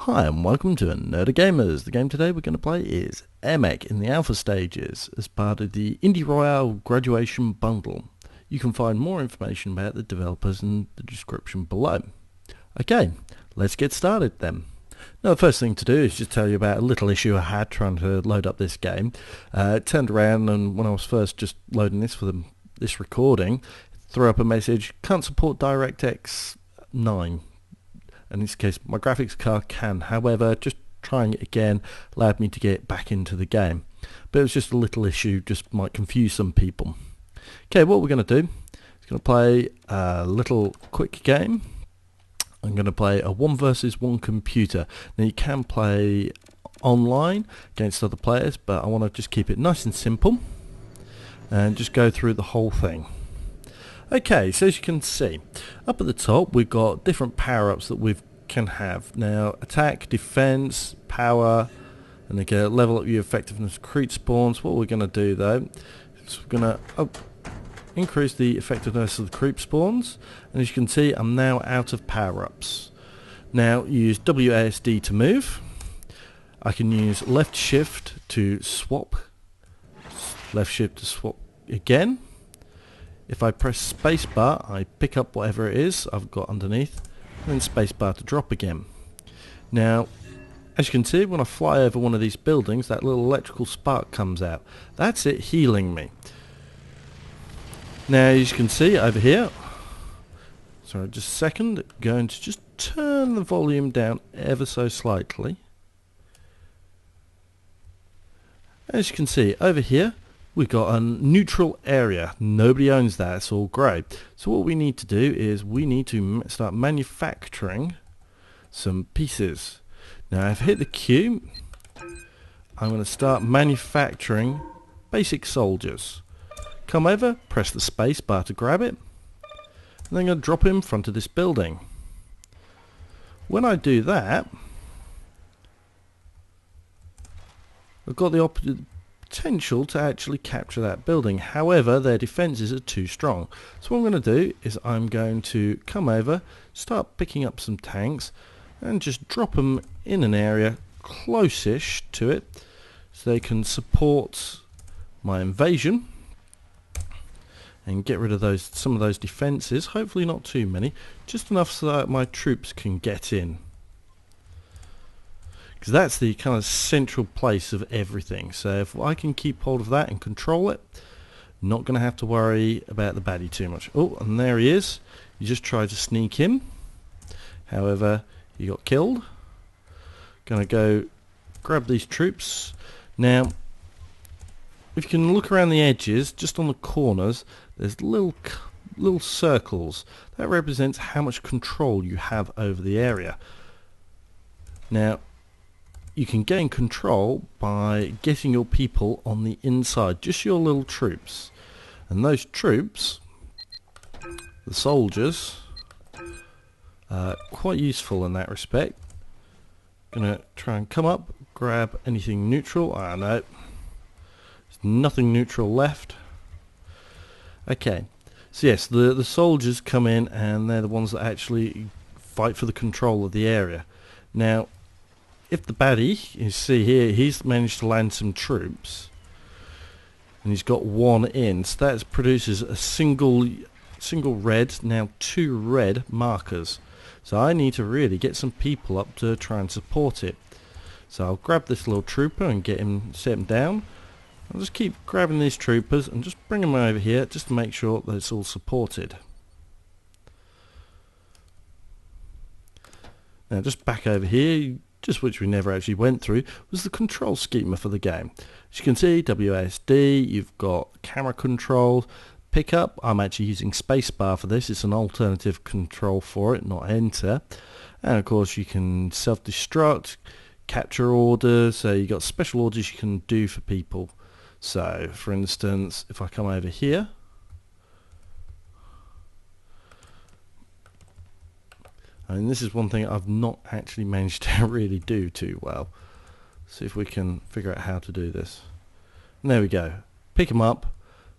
Hi and welcome to Nerdy Gamers. The game today we're going to play is AirMech in the alpha stages as part of the Indie Royale graduation bundle. You can find more information about the developers in the description below. Okay, let's get started then. Now the first thing to do is just tell you about a little issue I had trying to load up this game. It turned around and when I was first just loading this for this recording, it threw up a message, can't support DirectX 9. In this case my graphics card can, however just trying it again allowed me to get back into the game, but it was just a little issue, just might confuse some people. Okay, what we're going to do is going to play a little quick game. I'm going to play a 1 versus 1 computer. Now you can play online against other players, but I want to just keep it nice and simple and just go through the whole thing. Okay, so as you can see, up at the top we've got different power-ups that we can have. Now, attack, defense, power, and they can level up your effectiveness of creep spawns. What we're going to do though is we're going to increase the effectiveness of the creep spawns, and as you can see I'm now out of power-ups. Now use WASD to move. I can use left shift to swap, left shift to swap again. If I press spacebar, I pick up whatever it is I've got underneath, and then spacebar to drop again. Now, as you can see, when I fly over one of these buildings, that little electrical spark comes out. That's it healing me. Now, as you can see over here, sorry, just a second, going to just turn the volume down ever so slightly. As you can see over here, we've got a neutral area. Nobody owns that. It's all grey. So what we need to do is we need to start manufacturing some pieces. Now I've hit the Q. I'm going to start manufacturing basic soldiers. Come over, press the space bar to grab it, and then I'm going to drop it in front of this building. When I do that, I've got the potential to actually capture that building. However, their defenses are too strong. So what I'm going to do is I'm going to come over, start picking up some tanks and just drop them in an area close-ish to it so they can support my invasion and get rid of some of those defenses. Hopefully not too many, just enough so that my troops can get in. Because that's the kind of central place of everything. So if I can keep hold of that and control it, not going to have to worry about the baddie too much. Oh, and there he is. You just tried to sneak him. However, you got killed. Going to go grab these troops. Now, if you can look around the edges, just on the corners, there's little circles. That represents how much control you have over the area. Now, you can gain control by getting your people on the inside, just your little troops. And those troops, the soldiers, are quite useful in that respect. Gonna try and come up, grab anything neutral. Ah, no, there's nothing neutral left. Okay, so yes, the soldiers come in and they're the ones that actually fight for the control of the area. Now, if the baddie, you see here, he's managed to land some troops and he's got one in, so that produces a single red, now 2 red markers. So I need to really get some people up to try and support it. So I'll grab this little trooper and set him down. I'll just keep grabbing these troopers and just bring them over here just to make sure that it's all supported. Now just back over here, just which we never actually went through, was the control schema for the game. As you can see, WASD, you've got camera control, pickup. I'm actually using spacebar for this. It's an alternative control for it, not enter. And of course you can self-destruct, capture orders, so you've got special orders you can do for people. So for instance, if I come over here, and this is one thing I've not actually managed to really do too well. See if we can figure out how to do this. And there we go. Pick them up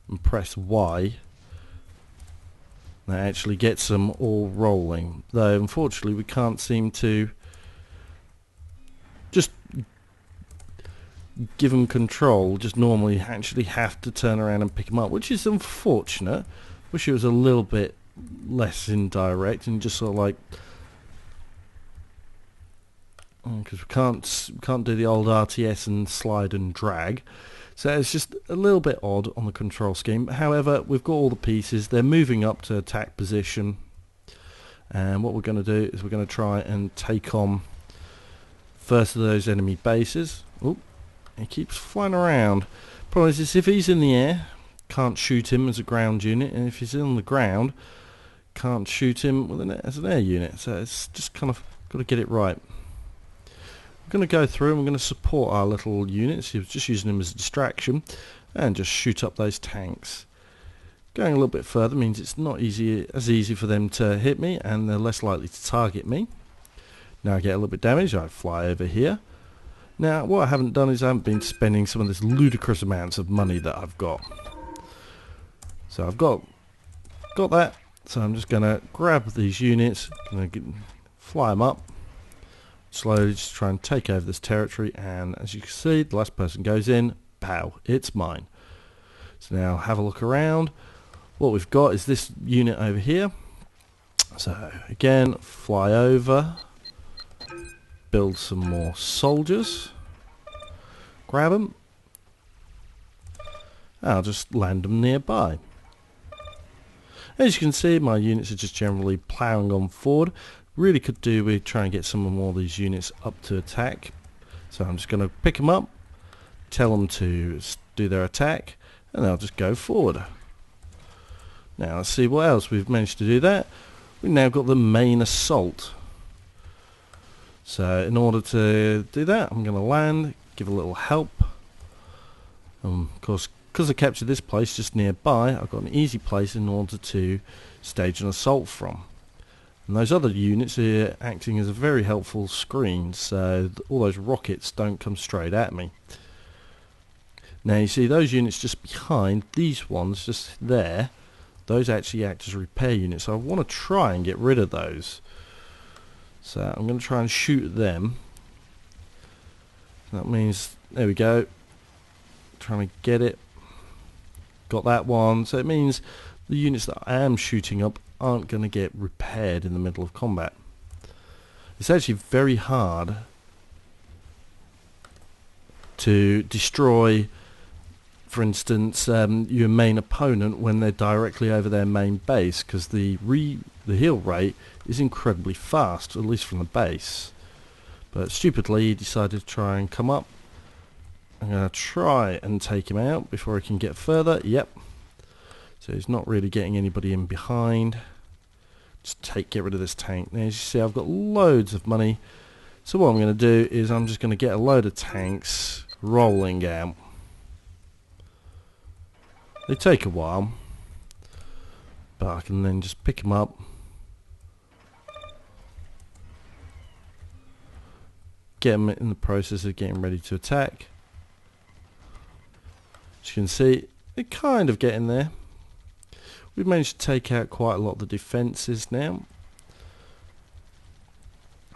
and press Y. That actually gets them all rolling. Though unfortunately we can't seem to given control, just normally actually have to turn around and pick them up, which is unfortunate. Wish it was a little bit less indirect and just sort of like, because we can't do the old RTS and slide and drag, so it's just a little bit odd on the control scheme. However, we've got all the pieces. They're moving up to attack position, and what we're going to do is we're going to try and take on first of those enemy bases. Oh, he keeps flying around. Problem is if he's in the air, can't shoot him as a ground unit, and if he's on the ground, can't shoot him as an air unit. So it's just kind of got to get it right. We're going to go through and we're going to support our little units. He was just using them as a distraction, and just shoot up those tanks. Going a little bit further means it's not as easy for them to hit me, and they're less likely to target me. Now I get a little bit damaged, I fly over here. Now what I haven't done is I haven't been spending some of this ludicrous amounts of money that I've got. So I've got that, so I'm just going to grab these units, fly them up, slowly just try and take over this territory, and as you can see, the last person goes in, pow, it's mine. So now have a look around. What we've got is this unit over here. So again, fly over, build some more soldiers, grab them, I'll just land them nearby. As you can see, my units are just generally ploughing on forward. Really could do with trying to get some more of these units up to attack. So I'm just going to pick them up, tell them to do their attack, and they'll just go forward. Now let's see what else we've managed to do that. We've now got the main assault. So in order to do that, I'm going to land, give a little help. Of course, because I captured this place just nearby, I've got an easy place in order to stage an assault from. And those other units are acting as a very helpful screen, so all those rockets don't come straight at me. Now you see those units just behind, these ones just there, those actually act as repair units, so I want to try and get rid of those. So I'm going to try and shoot them. That means, there we go, trying to get it. Got that one, so it means the units that I am shooting up aren't going to get repaired in the middle of combat. It's actually very hard to destroy, for instance, your main opponent when they're directly over their main base, because the heal rate is incredibly fast, at least from the base. But stupidly he decided to try and come up. I'm going to try and take him out before he can get further. Yep. So he's not really getting anybody in behind. Just get rid of this tank. Now as you see, I've got loads of money. So what I'm going to do is I'm just going to get a load of tanks rolling out. They take a while, but I can then just pick them up, get them in the process of getting ready to attack. As you can see, they're kind of getting there. We've managed to take out quite a lot of the defences now.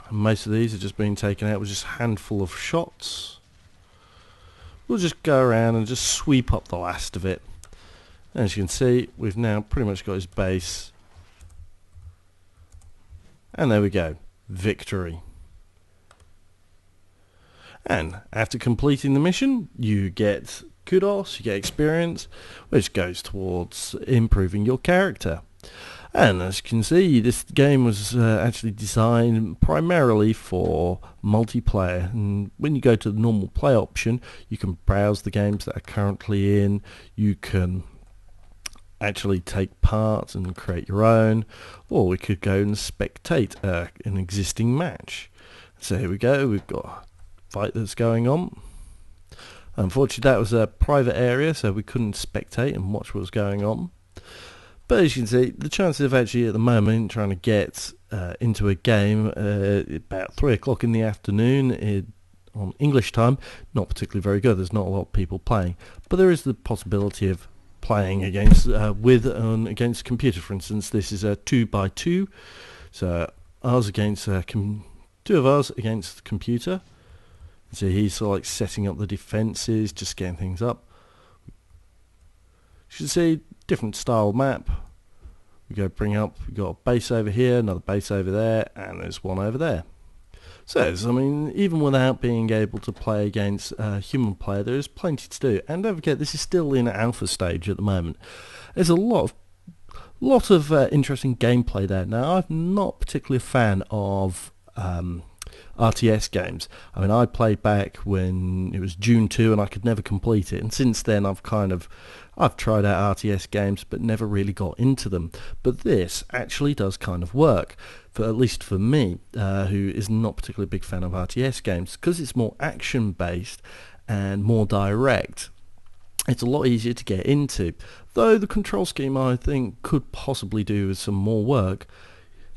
And most of these are just being taken out with just a handful of shots. We'll just go around and just sweep up the last of it. As you can see, we've now pretty much got his base. And there we go. Victory. And after completing the mission, you get kudos, you get experience, which goes towards improving your character. And as you can see, this game was actually designed primarily for multiplayer, and when you go to the normal play option, you can browse the games that are currently in, you can actually take part and create your own, or we could go and spectate an existing match. So here we go, we've got a fight that's going on. Unfortunately that was a private area, so we couldn't spectate and watch what was going on. But as you can see, the chances of actually at the moment trying to get into a game about 3 o'clock in the afternoon on English time, not particularly very good. There's not a lot of people playing, but there is the possibility of playing against against a computer. For instance, this is a 2x2, so ours against two of us against the computer. So he's sort of like setting up the defences, just getting things up. You should see different style map. We go bring up, we've got a base over here, another base over there, and there's one over there. So, I mean, even without being able to play against a human player, there is plenty to do. And don't forget, this is still in alpha stage at the moment. There's a lot of interesting gameplay there. Now, I'm not particularly a fan of RTS games. I mean, I played back when it was June 2 and I could never complete it, and since then I've tried out RTS games but never really got into them. But this actually does kind of work, at least for me, who is not particularly a big fan of RTS games, because it's more action based and more direct. It's a lot easier to get into, though the control scheme I think could possibly do with some more work.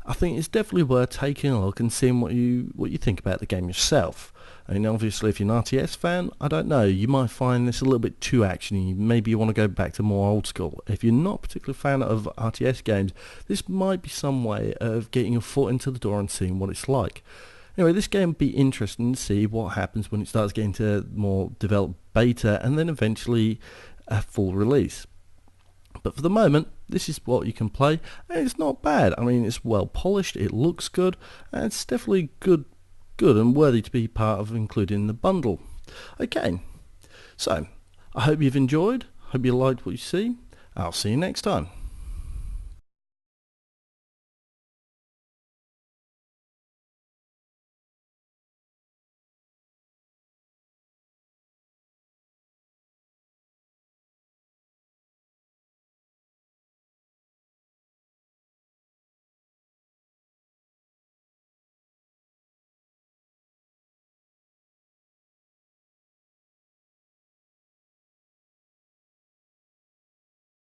I think it's definitely worth taking a look and seeing what you think about the game yourself. I mean, obviously, if you're an RTS fan, I don't know, you might find this a little bit too actiony. Maybe you want to go back to more old school. If you're not a particular fan of RTS games, this might be some way of getting your foot into the door and seeing what it's like. Anyway, this game would be interesting to see what happens when it starts getting to more developed beta and then eventually a full release. But for the moment, this is what you can play, and it's not bad. I mean, it's well polished, it looks good, and it's definitely good and worthy to be part of included in the bundle. Okay, so I hope you've enjoyed, hope you liked what you see. I'll see you next time.